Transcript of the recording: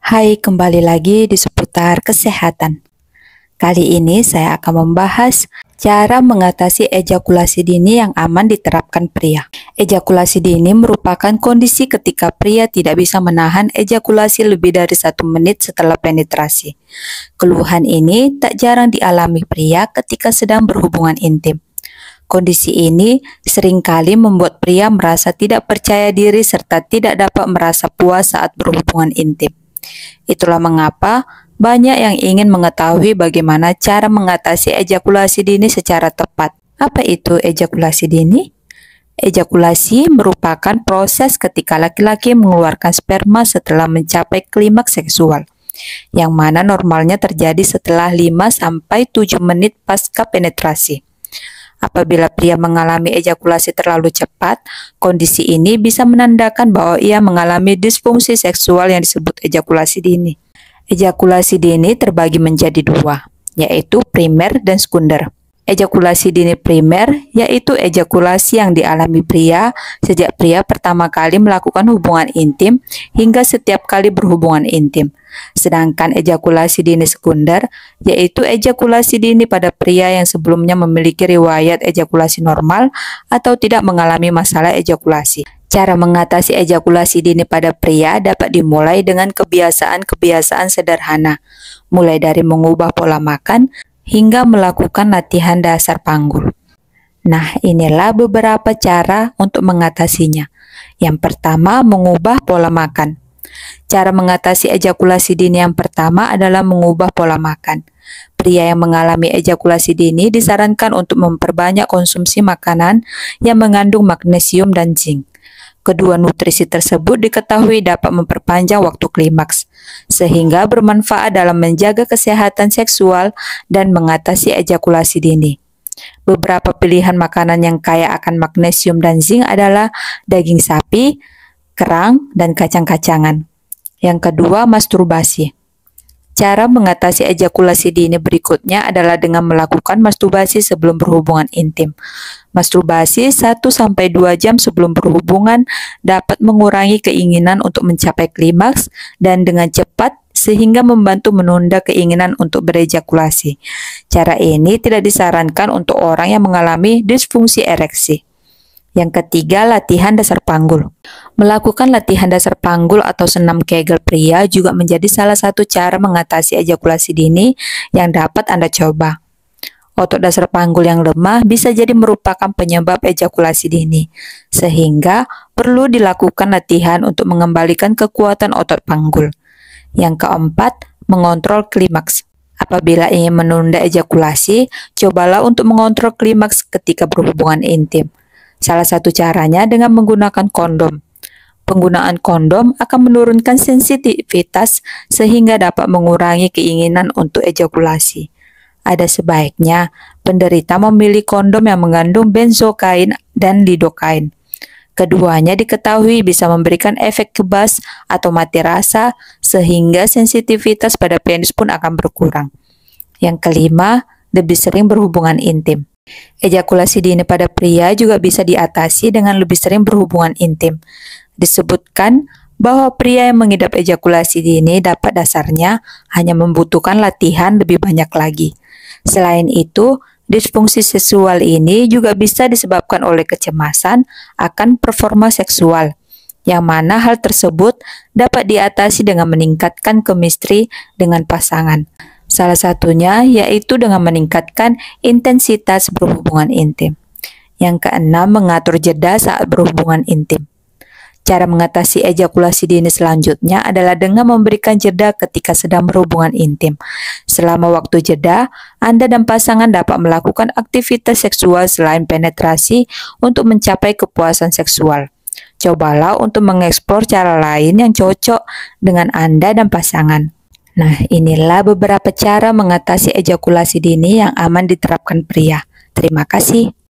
Hai, kembali lagi di seputar kesehatan. Kali ini saya akan membahas cara mengatasi ejakulasi dini yang aman diterapkan pria. Ejakulasi dini merupakan kondisi ketika pria tidak bisa menahan ejakulasi lebih dari 1 menit setelah penetrasi. Keluhan ini tak jarang dialami pria ketika sedang berhubungan intim. Kondisi ini seringkali membuat pria merasa tidak percaya diri serta tidak dapat merasa puas saat berhubungan intim. Itulah mengapa banyak yang ingin mengetahui bagaimana cara mengatasi ejakulasi dini secara tepat. Apa itu ejakulasi dini? Ejakulasi merupakan proses ketika laki-laki mengeluarkan sperma setelah mencapai klimaks seksual, yang mana normalnya terjadi setelah 5-7 menit pasca penetrasi. Apabila pria mengalami ejakulasi terlalu cepat, kondisi ini bisa menandakan bahwa ia mengalami disfungsi seksual yang disebut ejakulasi dini. Ejakulasi dini terbagi menjadi dua, yaitu primer dan sekunder. Ejakulasi dini primer yaitu ejakulasi yang dialami pria sejak pria pertama kali melakukan hubungan intim hingga setiap kali berhubungan intim. Sedangkan ejakulasi dini sekunder yaitu ejakulasi dini pada pria yang sebelumnya memiliki riwayat ejakulasi normal atau tidak mengalami masalah ejakulasi. Cara mengatasi ejakulasi dini pada pria dapat dimulai dengan kebiasaan-kebiasaan sederhana, mulai dari mengubah pola makan hingga melakukan latihan dasar panggul. Nah, inilah beberapa cara untuk mengatasinya. Yang pertama, mengubah pola makan. Cara mengatasi ejakulasi dini yang pertama adalah mengubah pola makan. Pria yang mengalami ejakulasi dini disarankan untuk memperbanyak konsumsi makanan yang mengandung magnesium dan zinc. Kedua nutrisi tersebut diketahui dapat memperpanjang waktu klimaks, sehingga bermanfaat dalam menjaga kesehatan seksual dan mengatasi ejakulasi dini. Beberapa pilihan makanan yang kaya akan magnesium dan zinc adalah daging sapi, kerang, dan kacang-kacangan. Yang kedua, masturbasi. Cara mengatasi ejakulasi dini berikutnya adalah dengan melakukan masturbasi sebelum berhubungan intim. Masturbasi 1-2 jam sebelum berhubungan dapat mengurangi keinginan untuk mencapai klimaks dan dengan cepat sehingga membantu menunda keinginan untuk berejakulasi. Cara ini tidak disarankan untuk orang yang mengalami disfungsi ereksi. Yang ketiga, latihan dasar panggul. Melakukan latihan dasar panggul atau senam Kegel pria juga menjadi salah satu cara mengatasi ejakulasi dini yang dapat Anda coba. Otot dasar panggul yang lemah bisa jadi merupakan penyebab ejakulasi dini, sehingga perlu dilakukan latihan untuk mengembalikan kekuatan otot panggul. Yang keempat, mengontrol klimaks. Apabila ingin menunda ejakulasi, cobalah untuk mengontrol klimaks ketika berhubungan intim. Salah satu caranya dengan menggunakan kondom. Penggunaan kondom akan menurunkan sensitivitas sehingga dapat mengurangi keinginan untuk ejakulasi. Ada sebaiknya penderita memilih kondom yang mengandung benzokain dan lidokain. Keduanya diketahui bisa memberikan efek kebas atau mati rasa sehingga sensitivitas pada penis pun akan berkurang. Yang kelima, lebih sering berhubungan intim. Ejakulasi dini pada pria juga bisa diatasi dengan lebih sering berhubungan intim. Disebutkan bahwa pria yang mengidap ejakulasi dini dapat dasarnya hanya membutuhkan latihan lebih banyak lagi. Selain itu, disfungsi seksual ini juga bisa disebabkan oleh kecemasan akan performa seksual, yang mana hal tersebut dapat diatasi dengan meningkatkan chemistry dengan pasangan. Salah satunya yaitu dengan meningkatkan intensitas berhubungan intim. Yang keenam, mengatur jeda saat berhubungan intim. Cara mengatasi ejakulasi dini selanjutnya adalah dengan memberikan jeda ketika sedang berhubungan intim. Selama waktu jeda, Anda dan pasangan dapat melakukan aktivitas seksual selain penetrasi untuk mencapai kepuasan seksual. Cobalah untuk mengeksplor cara lain yang cocok dengan Anda dan pasangan. Nah, inilah beberapa cara mengatasi ejakulasi dini yang aman diterapkan pria. Terima kasih.